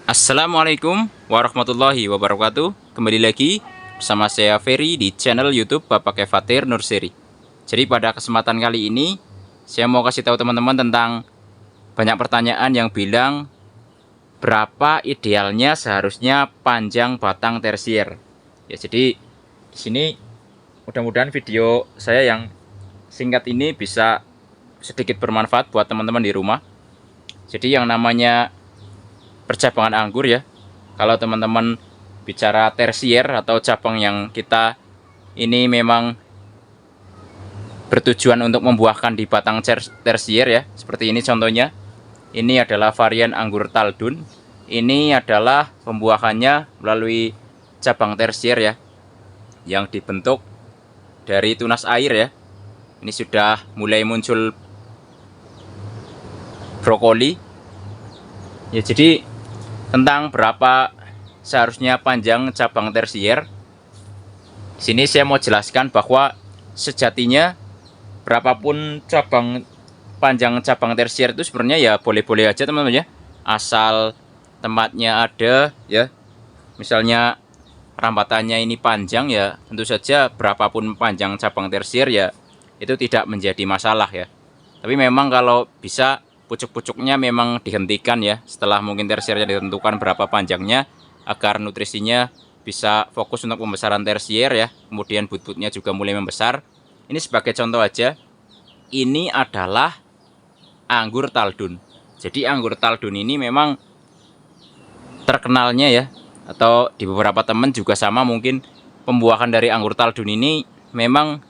Assalamualaikum warahmatullahi wabarakatuh. Kembali lagi bersama saya Ferry di channel YouTube Bapak Kefatir Nurseri. Jadi pada kesempatan kali ini saya mau kasih tahu teman-teman tentang banyak pertanyaan yang bilang berapa idealnya seharusnya panjang batang tersier. Ya, jadi di sini mudah-mudahan video saya yang singkat ini bisa sedikit bermanfaat buat teman-teman di rumah. Jadi yang namanya percabangan anggur ya, kalau teman-teman bicara tersier atau cabang yang kita ini memang bertujuan untuk membuahkan di batang tersier ya, seperti ini contohnya. Ini adalah varian anggur Taldun. Ini adalah pembuahannya melalui cabang tersier ya, yang dibentuk dari tunas air ya. Ini sudah mulai muncul brokoli ya. Jadi tentang berapa seharusnya panjang cabang tersier, sini saya mau jelaskan bahwa sejatinya berapapun panjang cabang tersier itu sebenarnya ya boleh-boleh aja teman-teman ya, asal tempatnya ada ya. Misalnya rambatannya ini panjang ya, tentu saja berapapun panjang cabang tersier ya itu tidak menjadi masalah ya. Tapi memang kalau bisa pucuk-pucuknya memang dihentikan ya setelah mungkin tersiernya ditentukan berapa panjangnya, agar nutrisinya bisa fokus untuk pembesaran tersier ya. Kemudian but-butnya juga mulai membesar. Ini sebagai contoh aja, ini adalah anggur Taldun. Jadi anggur Taldun ini memang terkenalnya ya, atau di beberapa teman juga sama mungkin, pembuahan dari anggur Taldun ini memang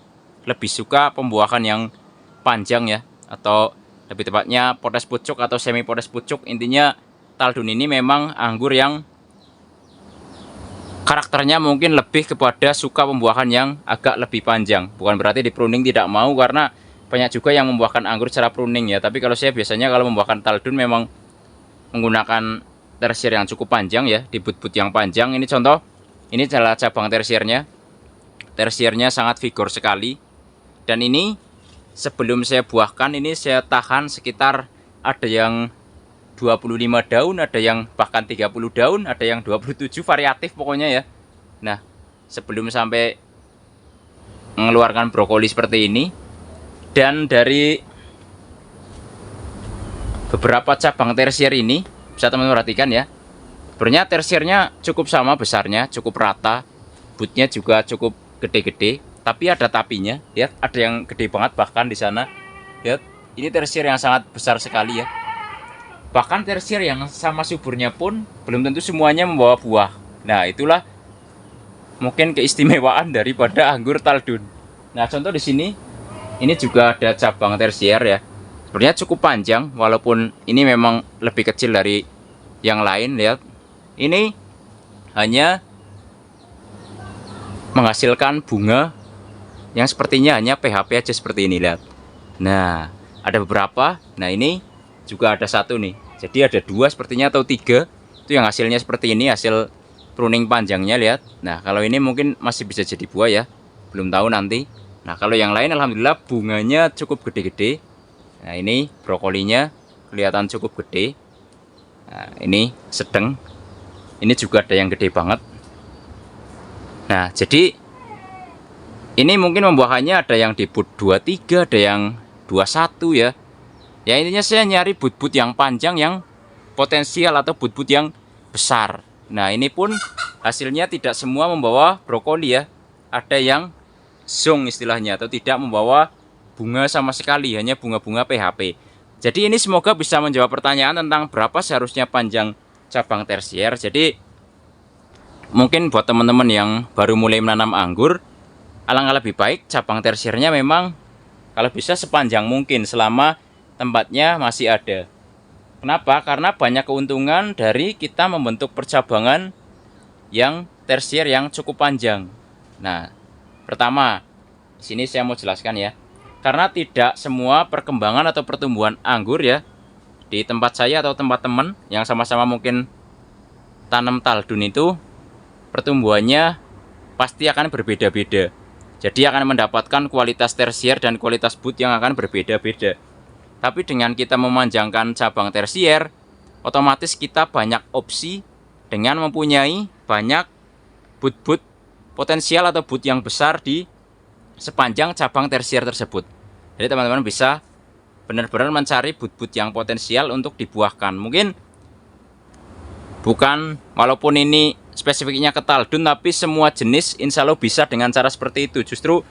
lebih suka pembuahan yang panjang ya, atau lebih tepatnya potes pucuk atau semi potes pucuk. Intinya Taldun ini memang anggur yang karakternya mungkin lebih kepada suka pembuahan yang agak lebih panjang. Bukan berarti di pruning tidak mau, karena banyak juga yang membuahkan anggur secara pruning ya. Tapi kalau saya biasanya kalau membuahkan Taldun memang menggunakan tersier yang cukup panjang ya, di but-but yang panjang. Ini contoh, ini adalah cabang tersiernya. Tersiernya sangat vigor sekali. Dan ini sebelum saya buahkan, ini saya tahan sekitar, ada yang 25 daun, ada yang bahkan 30 daun, ada yang 27, variatif pokoknya ya. Nah, sebelum sampai mengeluarkan brokoli seperti ini. Dan dari beberapa cabang tersier ini bisa teman-teman perhatikan ya, sebenarnya tersiernya cukup sama besarnya, cukup rata, butnya juga cukup gede-gede. Tapi ada tapinya, lihat ada yang gede banget bahkan di sana. Lihat, ini tersier yang sangat besar sekali ya. Bahkan tersier yang sama suburnya pun belum tentu semuanya membawa buah. Nah, itulah mungkin keistimewaan daripada anggur Taldun. Nah, contoh di sini, ini juga ada cabang tersier ya. Sebenarnya cukup panjang, walaupun ini memang lebih kecil dari yang lain. Lihat, ini hanya menghasilkan bunga yang sepertinya hanya PHP aja seperti ini, lihat. Nah, ada beberapa. Nah, ini juga ada satu nih. Jadi ada dua sepertinya atau tiga, itu yang hasilnya seperti ini, hasil pruning panjangnya, lihat. Nah, kalau ini mungkin masih bisa jadi buah ya, belum tahu nanti. Nah, kalau yang lain alhamdulillah bunganya cukup gede-gede. Nah, ini brokolinya kelihatan cukup gede. Nah, ini sedang. Ini juga ada yang gede banget. Nah, jadi ini mungkin membuahannya ada yang di but 23, ada yang 21 ya. Ya, intinya saya nyari but-but yang panjang, yang potensial, atau but-but yang besar. Nah, ini pun hasilnya tidak semua membawa brokoli ya. Ada yang zong istilahnya, atau tidak membawa bunga sama sekali, hanya bunga-bunga PHP. Jadi ini semoga bisa menjawab pertanyaan tentang berapa seharusnya panjang cabang tersier. Jadi mungkin buat teman-teman yang baru mulai menanam anggur, alangkah lebih baik cabang tersiernya memang kalau bisa sepanjang mungkin selama tempatnya masih ada. Kenapa? Karena banyak keuntungan dari kita membentuk percabangan yang tersier yang cukup panjang. Nah, pertama, di sini saya mau jelaskan ya. Karena tidak semua perkembangan atau pertumbuhan anggur ya, di tempat saya atau tempat teman yang sama-sama mungkin tanam Taldun itu, pertumbuhannya pasti akan berbeda-beda. Jadi akan mendapatkan kualitas tersier dan kualitas bud yang akan berbeda-beda. Tapi dengan kita memanjangkan cabang tersier, otomatis kita banyak opsi dengan mempunyai banyak bud-bud potensial atau bud yang besar di sepanjang cabang tersier tersebut. Jadi teman-teman bisa benar-benar mencari bud-bud yang potensial untuk dibuahkan. Mungkin bukan, walaupun ini spesifiknya ke Taldun, tapi semua jenis insya Allah bisa dengan cara seperti itu. Justru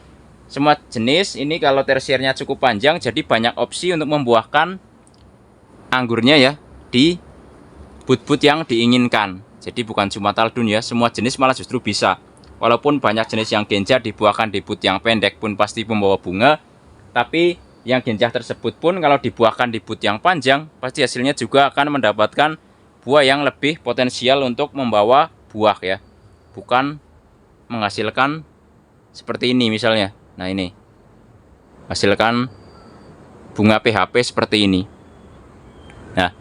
semua jenis ini kalau tersiernya cukup panjang, jadi banyak opsi untuk membuahkan anggurnya ya di bud-bud yang diinginkan. Jadi bukan cuma Taldun ya, semua jenis malah justru bisa. Walaupun banyak jenis yang genjah dibuahkan di bud yang pendek pun pasti membawa bunga, tapi yang genjah tersebut pun kalau dibuahkan di bud yang panjang, pasti hasilnya juga akan mendapatkan buah yang lebih potensial untuk membawa buah ya. Bukan menghasilkan seperti ini misalnya. Nah ini, hasilkan bunga PHP seperti ini. Nah,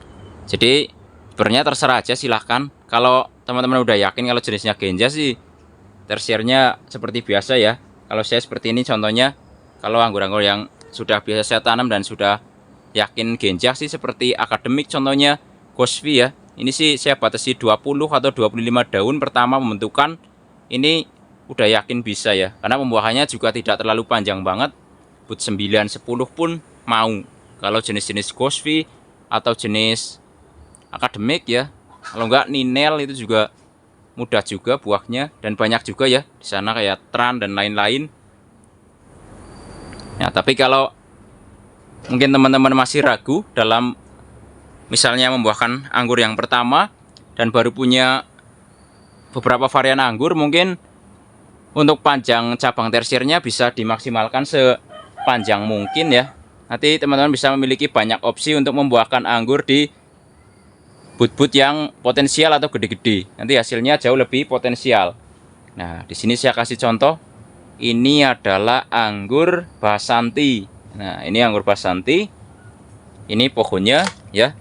jadi sebenarnya terserah aja, silahkan. Kalau teman-teman udah yakin kalau jenisnya genjah sih, tersiernya seperti biasa ya. Kalau saya seperti ini contohnya, kalau anggur-anggur yang sudah biasa saya tanam dan sudah yakin genjah sih seperti akademik contohnya, Gosvi ya. Ini sih saya batasi 20 atau 25 daun pertama pembentukan. Ini udah yakin bisa ya. Karena pembuahannya juga tidak terlalu panjang banget. Bud 9, 10 pun mau. Kalau jenis-jenis Gosvi atau jenis akademik ya. Kalau enggak Ninel itu juga mudah juga buahnya, dan banyak juga ya di sana kayak Tran dan lain-lain. Nah, tapi kalau mungkin teman-teman masih ragu dalam misalnya membuahkan anggur yang pertama dan baru punya beberapa varian anggur, mungkin untuk panjang cabang tersiernya bisa dimaksimalkan sepanjang mungkin ya. Nanti teman-teman bisa memiliki banyak opsi untuk membuahkan anggur di bud-bud yang potensial atau gede-gede. Nanti hasilnya jauh lebih potensial. Nah, di sini saya kasih contoh. Ini adalah anggur Basanti. Nah, ini anggur Basanti. Ini pohonnya ya.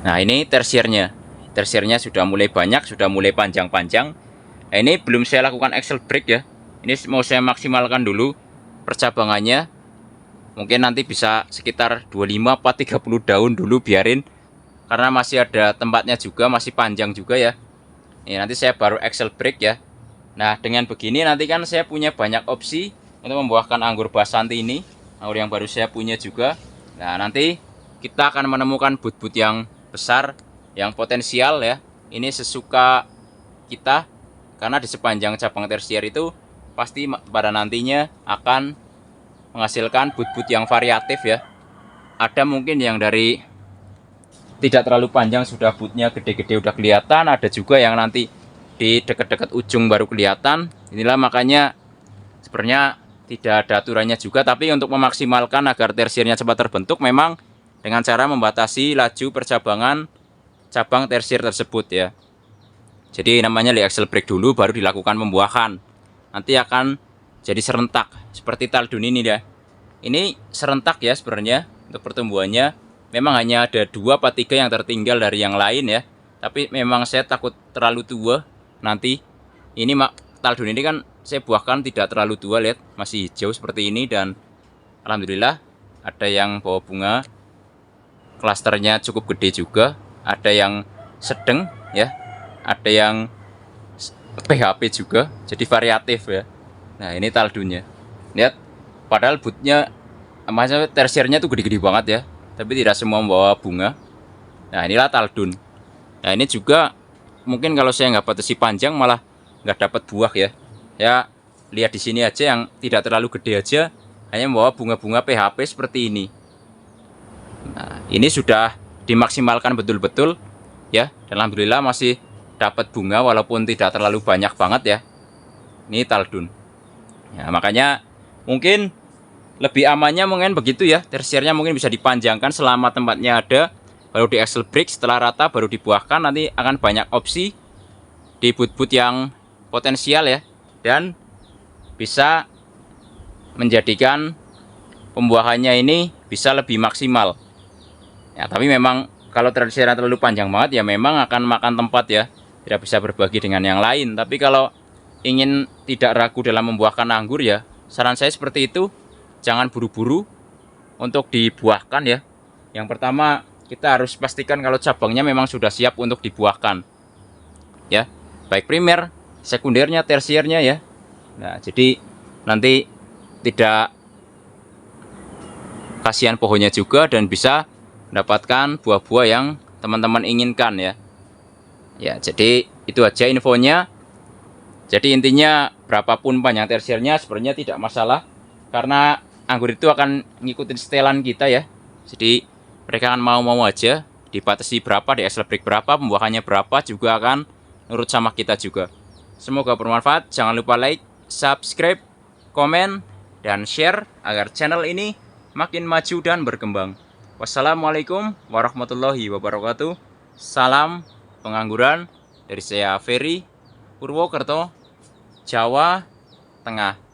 Nah, ini tersiernya. Tersiernya sudah mulai banyak, sudah mulai panjang-panjang. Nah, ini belum saya lakukan Excel break ya. Ini mau saya maksimalkan dulu percabangannya. Mungkin nanti bisa sekitar 25 atau 30 daun dulu biarin. Karena masih ada tempatnya juga, masih panjang juga ya. Ini nanti saya baru Excel break ya. Nah, dengan begini nanti kan saya punya banyak opsi untuk membuahkan anggur Basanti ini. Anggur yang baru saya punya juga. Nah, nanti kita akan menemukan bud-bud yang besar, yang potensial ya. Ini sesuka kita, karena di sepanjang cabang tersier itu pasti pada nantinya akan menghasilkan bud-bud yang variatif ya. Ada mungkin yang dari tidak terlalu panjang sudah budnya gede-gede udah kelihatan, ada juga yang nanti di dekat-dekat ujung baru kelihatan. Inilah makanya sebenarnya tidak ada aturannya juga, tapi untuk memaksimalkan agar tersiernya cepat terbentuk memang dengan cara membatasi laju percabangan cabang tersier tersebut ya. Jadi namanya di Excel break dulu baru dilakukan pembuahan. Nanti akan jadi serentak seperti Taldun ini ya. Ini serentak ya sebenarnya untuk pertumbuhannya. Memang hanya ada 2 atau 3 yang tertinggal dari yang lain ya. Tapi memang saya takut terlalu tua nanti. Ini Taldun ini kan saya buahkan tidak terlalu tua, lihat masih hijau seperti ini, dan alhamdulillah ada yang bawa bunga. Klasternya cukup gede juga. Ada yang sedang ya. Ada yang PHP juga. Jadi variatif ya. Nah, ini Taldunnya. Lihat, padahal budnya maksudnya tersiernya tuh gede-gede banget ya. Tapi tidak semua membawa bunga. Nah, inilah Taldun. Nah, ini juga mungkin kalau saya nggak batasi panjang malah nggak dapat buah ya. Ya, lihat di sini aja yang tidak terlalu gede aja hanya membawa bunga-bunga PHP seperti ini. Nah, ini sudah dimaksimalkan betul-betul ya. Dan alhamdulillah masih dapat bunga walaupun tidak terlalu banyak banget ya. Ini Taldun. Ya, makanya mungkin lebih amannya mungkin begitu ya. Tersiernya mungkin bisa dipanjangkan selama tempatnya ada, baru di Excel break, setelah rata baru dibuahkan. Nanti akan banyak opsi di bud-bud yang potensial ya, dan bisa menjadikan pembuahannya ini bisa lebih maksimal ya. Tapi memang kalau tersiernya terlalu panjang banget ya memang akan makan tempat ya, tidak bisa berbagi dengan yang lain. Tapi kalau ingin tidak ragu dalam membuahkan anggur ya, saran saya seperti itu. Jangan buru-buru untuk dibuahkan ya. Yang pertama, kita harus pastikan kalau cabangnya memang sudah siap untuk dibuahkan. Ya, baik primer, sekundernya, tersiernya ya. Nah, jadi nanti tidak kasihan pohonnya juga dan bisa mendapatkan buah-buah yang teman-teman inginkan ya. Ya, jadi itu aja infonya. Jadi intinya berapapun panjang tersiernya sebenarnya tidak masalah karena anggur itu akan ngikutin setelan kita ya. Jadi mereka akan mau-mau aja dibatasi berapa, di excel break berapa, pembuahannya berapa juga akan nurut sama kita juga. Semoga bermanfaat. Jangan lupa like, subscribe, komen, dan share agar channel ini makin maju dan berkembang. Wassalamualaikum warahmatullahi wabarakatuh. Salam pengangguran dari saya Ferry Purwokerto, Jawa Tengah.